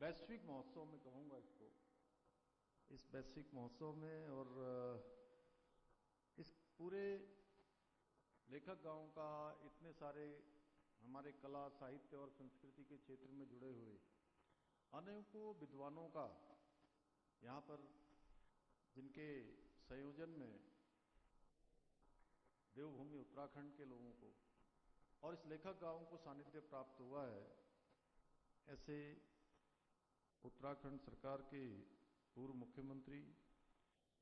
वैश्विक महोत्सव में कहूंगा इसको, इस वैश्विक महोत्सव में और इस पूरे लेखक गांव का इतने सारे हमारे कला, साहित्य और संस्कृति के क्षेत्र में जुड़े हुए अनेकों विद्वानों का यहां पर जिनके संयोजन में देवभूमि उत्तराखंड के लोगों को और इस लेखक गांव को सानिध्य प्राप्त हुआ है, ऐसे उत्तराखंड सरकार के पूर्व मुख्यमंत्री,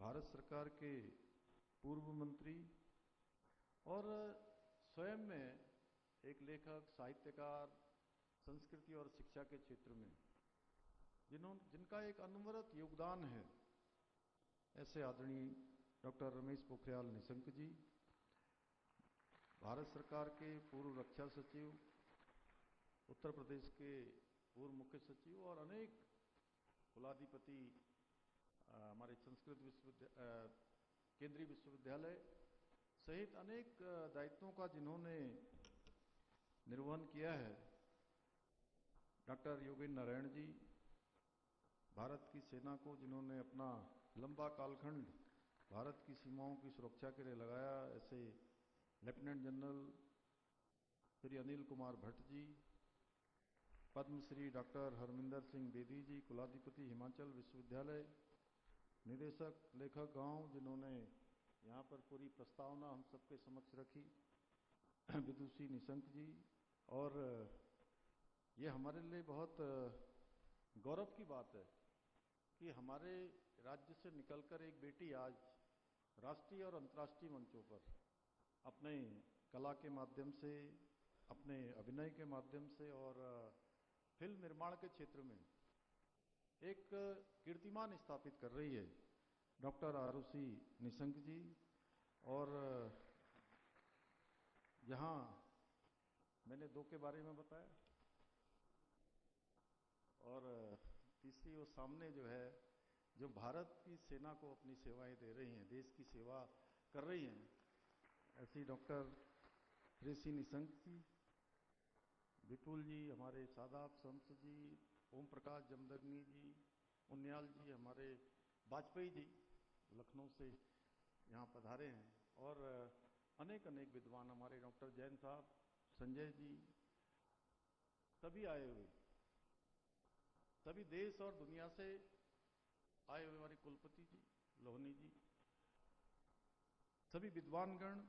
भारत सरकार के पूर्व मंत्री और स्वयं में एक लेखक, साहित्यकार, संस्कृति और शिक्षा के क्षेत्र में जिनका एक अनवरत योगदान है, ऐसे आदरणीय डॉक्टर रमेश पोखरियाल निशंक जी, भारत सरकार के पूर्व रक्षा सचिव, उत्तर प्रदेश के पूर्व मुख्य सचिव और अनेक कुलाधिपति, हमारे संस्कृत केंद्रीय विश्वविद्यालय सहित अनेक दायित्वों का जिन्होंने निर्वहन किया है, डॉक्टर योगेंद्र नारायण जी, भारत की सेना को जिन्होंने अपना लंबा कालखंड भारत की सीमाओं की सुरक्षा के लिए लगाया, ऐसे lieutenant general Shri Anil Kumar Bhatt ji, Padmashri doctor Harminder Singh Bedi जी, कुलाधिपति हिमाचल विश्वविद्यालय, निदेशक लेखक गांव, जिन्होंने यहाँ पर पूरी प्रस्तावना हम सबके समक्ष रखी, विदुषी निशंक जी। और ये हमारे लिए बहुत गौरव की बात है कि हमारे राज्य से निकलकर एक बेटी आज राष्ट्रीय और अंतर्राष्ट्रीय मंचों पर अपने कला के माध्यम से, अपने अभिनय के माध्यम से और फिल्म निर्माण के क्षेत्र में एक कीर्तिमान स्थापित कर रही है, डॉक्टर आरुषि निशंक जी। और यहां मैंने दो के बारे में बताया और तीसरी वो सामने जो है, जो भारत की सेना को अपनी सेवाएं दे रही हैं, देश की सेवा कर रही हैं, ऐसी डॉक्टर ऋषि निशंक जी, विपुल जी, हमारे सादाब शम्स जी, ओम प्रकाश जमदग्नि जी, उन्याल जी, हमारे वाजपेयी जी लखनऊ से यहाँ पधारे हैं और अनेक अनेक विद्वान, हमारे डॉक्टर जैन साहब, संजय जी, सभी आए हुए, सभी देश और दुनिया से आए हुए, हमारे कुलपति जी, लोहनी जी, सभी विद्वानगण,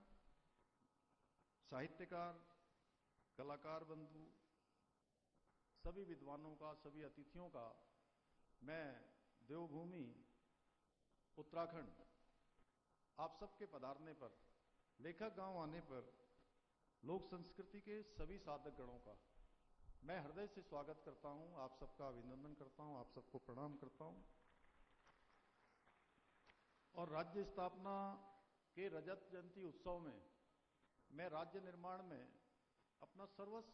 साहित्यकार, कलाकार बंधु, सभी विद्वानों का, सभी अतिथियों का मैं देवभूमि उत्तराखंड आप सबके पधारने पर, लेखक गांव आने पर, लोक संस्कृति के सभी साधक गणों का मैं हृदय से स्वागत करता हूं, आप सबका अभिनंदन करता हूं, आप सबको प्रणाम करता हूं। और राज्य स्थापना के रजत जयंती उत्सव में मैं राज्य निर्माण में अपना सर्वस्व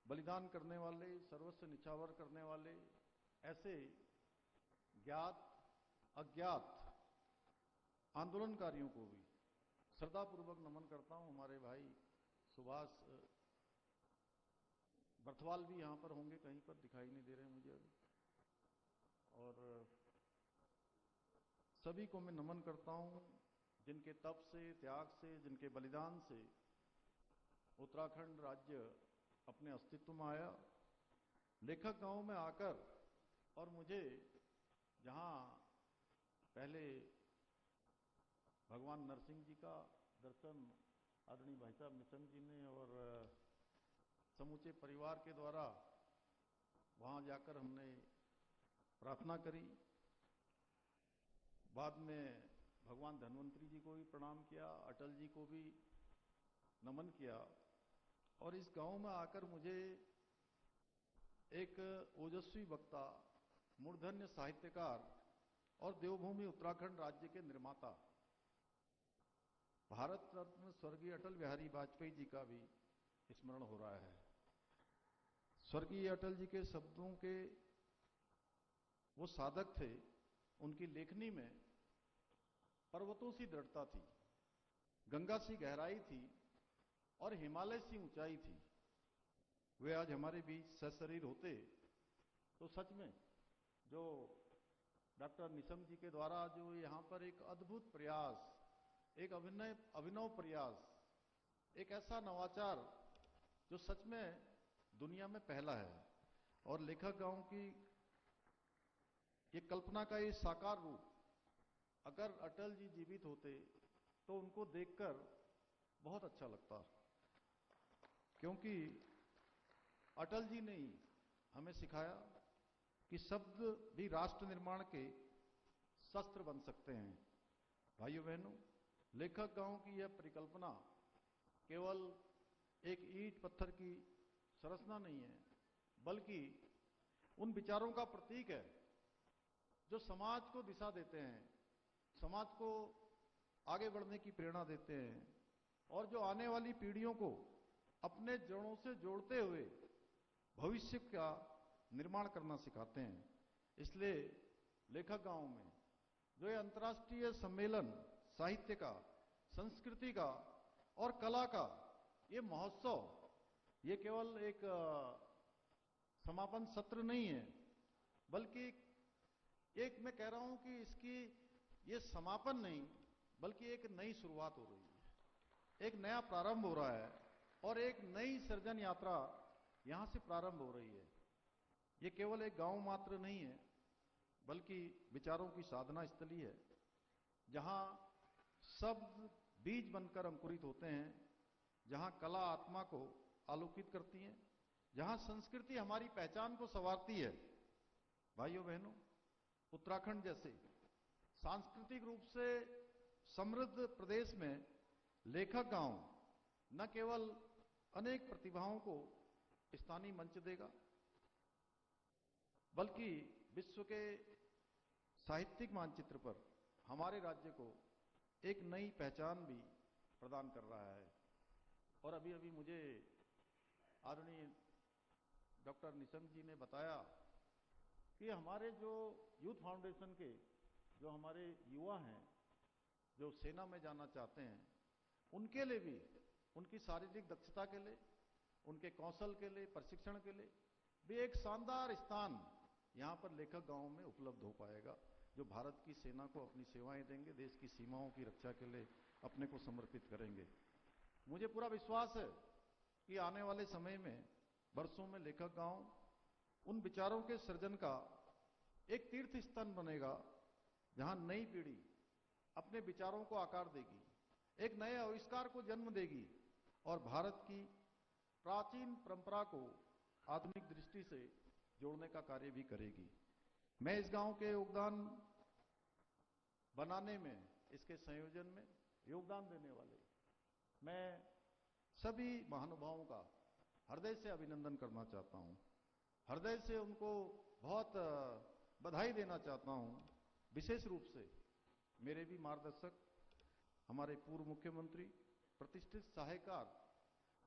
बलिदान करने वाले, सर्वस्व निछावर करने वाले ऐसे ज्ञात अज्ञात आंदोलनकारियों को भी श्रद्धापूर्वक नमन करता हूं। हमारे भाई सुभाष बर्थवाल भी यहां पर होंगे, कहीं पर दिखाई नहीं दे रहे मुझे अभी, और सभी को मैं नमन करता हूं, जिनके तप से, त्याग से, जिनके बलिदान से उत्तराखंड राज्य अपने अस्तित्व में आया। लेखक गांव में आकर और मुझे जहां पहले भगवान नरसिंह जी का दर्शन आदरणीय भाई साहब निशंक जी ने और समूचे परिवार के द्वारा वहां जाकर हमने प्रार्थना करी, बाद में भगवान धन्वंतरी जी को भी प्रणाम किया, अटल जी को भी नमन किया, और इस गांव में आकर मुझे एक ओजस्वी वक्ता, मूर्धन्य साहित्यकार और देवभूमि उत्तराखंड राज्य के निर्माता भारत रत्न स्वर्गीय अटल बिहारी वाजपेयी जी का भी स्मरण हो रहा है। स्वर्गीय अटल जी के शब्दों के वो साधक थे, उनकी लेखनी में पर्वतों सी दृढ़ता थी, गंगा सी गहराई थी और हिमालय सी ऊंचाई थी। वे आज हमारे बीच सशरीर होते तो सच में जो डॉक्टर निशंक जी के द्वारा जो यहाँ पर एक अद्भुत प्रयास, एक अभिनव प्रयास, एक ऐसा नवाचार जो सच में दुनिया में पहला है, और लेखक गांव की ये कल्पना का ये साकार रूप, अगर अटल जी जीवित होते तो उनको देखकर बहुत अच्छा लगता, क्योंकि अटल जी ने ही हमें सिखाया कि शब्द भी राष्ट्र निर्माण के शस्त्र बन सकते हैं। भाइयों बहनों, लेखक गांव की यह परिकल्पना केवल एक ईंट पत्थर की संरचना नहीं है, बल्कि उन विचारों का प्रतीक है जो समाज को दिशा देते हैं, समाज को आगे बढ़ने की प्रेरणा देते हैं, और जो आने वाली पीढ़ियों को अपने जड़ों से जोड़ते हुए भविष्य का निर्माण करना सिखाते हैं। इसलिए लेखक गांव में जो ये अंतर्राष्ट्रीय सम्मेलन साहित्य का, संस्कृति का और कला का ये महोत्सव, ये केवल एक समापन सत्र नहीं है, बल्कि एक मैं कह रहा हूं कि इसकी ये समापन नहीं, बल्कि एक नई शुरुआत हो रही है, एक नया प्रारंभ हो रहा है, और एक नई सृजन यात्रा यहां से प्रारंभ हो रही है। ये केवल एक गांव मात्र नहीं है, बल्कि विचारों की साधना स्थली है, जहां शब्द बीज बनकर अंकुरित होते हैं, जहां कला आत्मा को आलोकित करती है, जहां संस्कृति हमारी पहचान को संवारती है। भाइयों बहनों, उत्तराखंड जैसे सांस्कृतिक रूप से समृद्ध प्रदेश में लेखक गांव न केवल अनेक प्रतिभाओं को स्थानीय मंच देगा, बल्कि विश्व के साहित्यिक मानचित्र पर हमारे राज्य को एक नई पहचान भी प्रदान कर रहा है। और अभी अभी मुझे आदरणीय डॉक्टर निशंक जी ने बताया कि हमारे जो यूथ फाउंडेशन के जो हमारे युवा हैं, जो सेना में जाना चाहते हैं, उनके लिए भी, उनकी शारीरिक दक्षता के लिए, उनके कौशल के लिए, प्रशिक्षण के लिए भी एक शानदार स्थान यहां पर लेखक गांव में उपलब्ध हो पाएगा, जो भारत की सेना को अपनी सेवाएं देंगे, देश की सीमाओं की रक्षा के लिए अपने को समर्पित करेंगे। मुझे पूरा विश्वास है कि आने वाले समय में, वर्षों में, लेखक गांव उन विचारों के सृजन का एक तीर्थ स्थान बनेगा, जहां नई पीढ़ी अपने विचारों को आकार देगी, एक नए आविष्कार को जन्म देगी, और भारत की प्राचीन परंपरा को आधुनिक दृष्टि से जोड़ने का कार्य भी करेगी। मैं इस गांव के योगदान बनाने में, इसके संयोजन में योगदान देने वाले मैं सभी महानुभावों का हृदय से अभिनंदन करना चाहता हूं, हृदय से उनको बहुत बधाई देना चाहता हूं। विशेष रूप से मेरे भी मार्गदर्शक, हमारे पूर्व मुख्यमंत्री, प्रतिष्ठित साहित्यकार,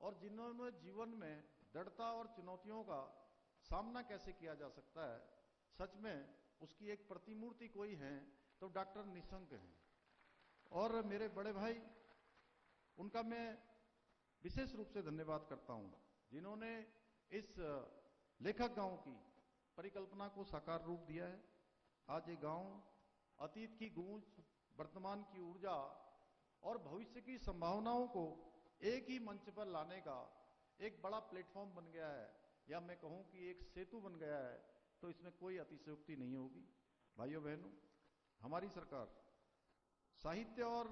और जिन्होंने जीवन में दृढ़ता और चुनौतियों का सामना कैसे किया जा सकता है, सच में उसकी एक प्रतिमूर्ति कोई है तो डॉक्टर निशंक हैं। और मेरे बड़े भाई, उनका मैं विशेष रूप से धन्यवाद करता हूं, जिन्होंने इस लेखक गांव की परिकल्पना को साकार रूप दिया है। आज ये गांव अतीत की गूंज, वर्तमान की ऊर्जा और भविष्य की संभावनाओं को एक ही मंच पर लाने का एक बड़ा प्लेटफॉर्म बन गया है, या मैं कहूं कि एक सेतु बन गया है, तो इसमें कोई अतिशयोक्ति नहीं होगी। भाइयों बहनों, हमारी सरकार साहित्य और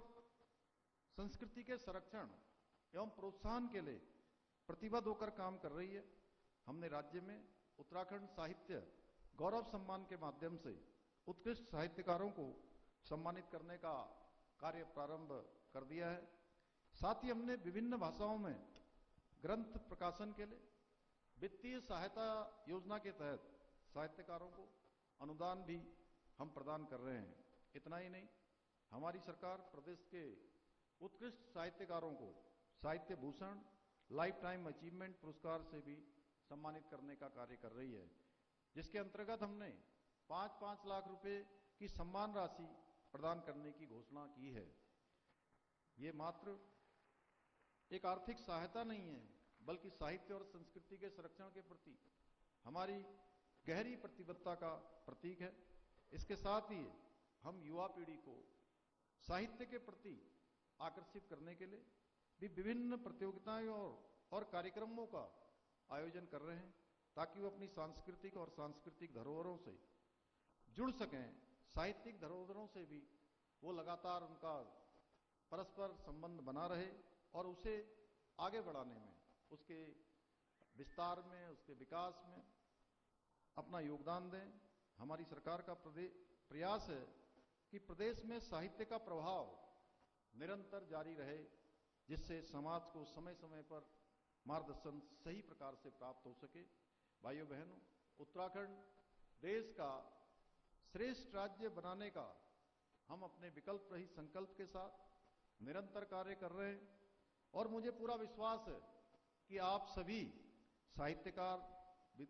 संस्कृति के संरक्षण एवं प्रोत्साहन के लिए प्रतिबद्ध होकर काम कर रही है। हमने राज्य में उत्तराखंड साहित्य गौरव सम्मान के माध्यम से उत्कृष्ट साहित्यकारों को सम्मानित करने का कार्य प्रारंभ कर दिया है। साथ ही हमने विभिन्न भाषाओं में ग्रंथ प्रकाशन के लिए वित्तीय सहायता योजना के तहत साहित्यकारों को अनुदान भी हम प्रदान कर रहे हैं। इतना ही नहीं, हमारी सरकार प्रदेश के उत्कृष्ट साहित्यकारों को साहित्य भूषण, लाइफ टाइम अचीवमेंट पुरस्कार से भी सम्मानित करने का कार्य कर रही है, जिसके अंतर्गत हमने 5-5 लाख रुपए की सम्मान राशि प्रदान करने की घोषणा की है। ये मात्र एक आर्थिक सहायता नहीं है, बल्कि साहित्य और संस्कृति के संरक्षण के प्रति हमारी गहरी प्रतिबद्धता का प्रतीक है। इसके साथ ही हम युवा पीढ़ी को साहित्य के प्रति आकर्षित करने के लिए भी विभिन्न प्रतियोगिताएं और कार्यक्रमों का आयोजन कर रहे हैं, ताकि वो अपनी सांस्कृतिक धरोहरों से जुड़ सकें। साहित्यिक धरोहरों से भी वो लगातार उनका परस्पर संबंध बना रहे और उसे आगे बढ़ाने में, उसके विस्तार में, उसके विकास में अपना योगदान दें। हमारी सरकार का प्रयास है कि प्रदेश में साहित्य का प्रभाव निरंतर जारी रहे, जिससे समाज को समय समय पर मार्गदर्शन सही प्रकार से प्राप्त हो सके। भाइयों बहनों, उत्तराखंड देश का श्रेष्ठ राज्य बनाने का हम अपने विकल्प रहित संकल्प के साथ निरंतर कार्य कर रहे हैं और मुझे पूरा विश्वास है कि आप सभी साहित्यकार,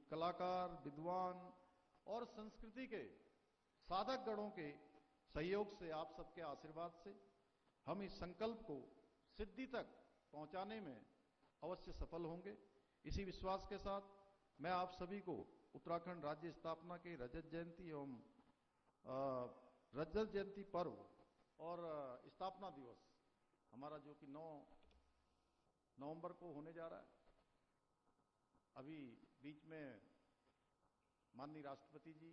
कलाकार, विद्वान और संस्कृति के साधक गणों के सहयोग से, आप सबके आशीर्वाद से हम इस संकल्प को सिद्धि तक पहुंचाने में अवश्य सफल होंगे। इसी विश्वास के साथ मैं आप सभी को उत्तराखंड राज्य स्थापना के रजत जयंती पर्व और स्थापना दिवस हमारा जो कि 9 नवंबर को होने जा रहा है। अभी बीच में माननीय राष्ट्रपति जी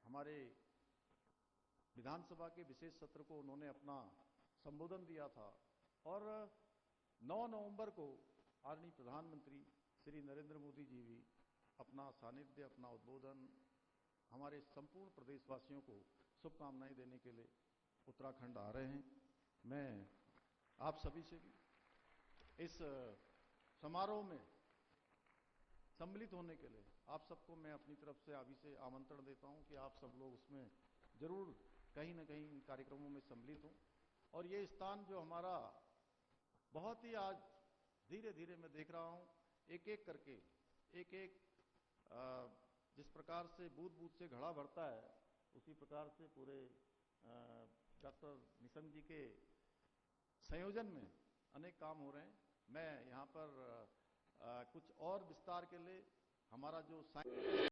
हमारे विधानसभा के विशेष सत्र को उन्होंने अपना संबोधन दिया था और 9 नवंबर को आदरणीय प्रधानमंत्री श्री नरेंद्र मोदी जी भी अपना सानिध्य, अपना उद्बोधन हमारे संपूर्ण प्रदेशवासियों को शुभकामनाएं देने के लिए उत्तराखंड आ रहे हैं। मैं आप सभी से भी इस समारोह में सम्मिलित होने के लिए आप सबको मैं अपनी तरफ से अभी से आमंत्रण देता हूं कि आप सब लोग उसमें जरूर कहीं न कहीं इन कार्यक्रमों में सम्मिलित हों। और ये स्थान जो हमारा बहुत ही आज धीरे धीरे मैं देख रहा हूं, एक एक करके जिस प्रकार से बूंद बूंद से घड़ा भरता है, उसी प्रकार से पूरे डॉक्टर निशंक जी के संयोजन में अनेक काम हो रहे हैं। मैं यहाँ पर कुछ और विस्तार के लिए हमारा जो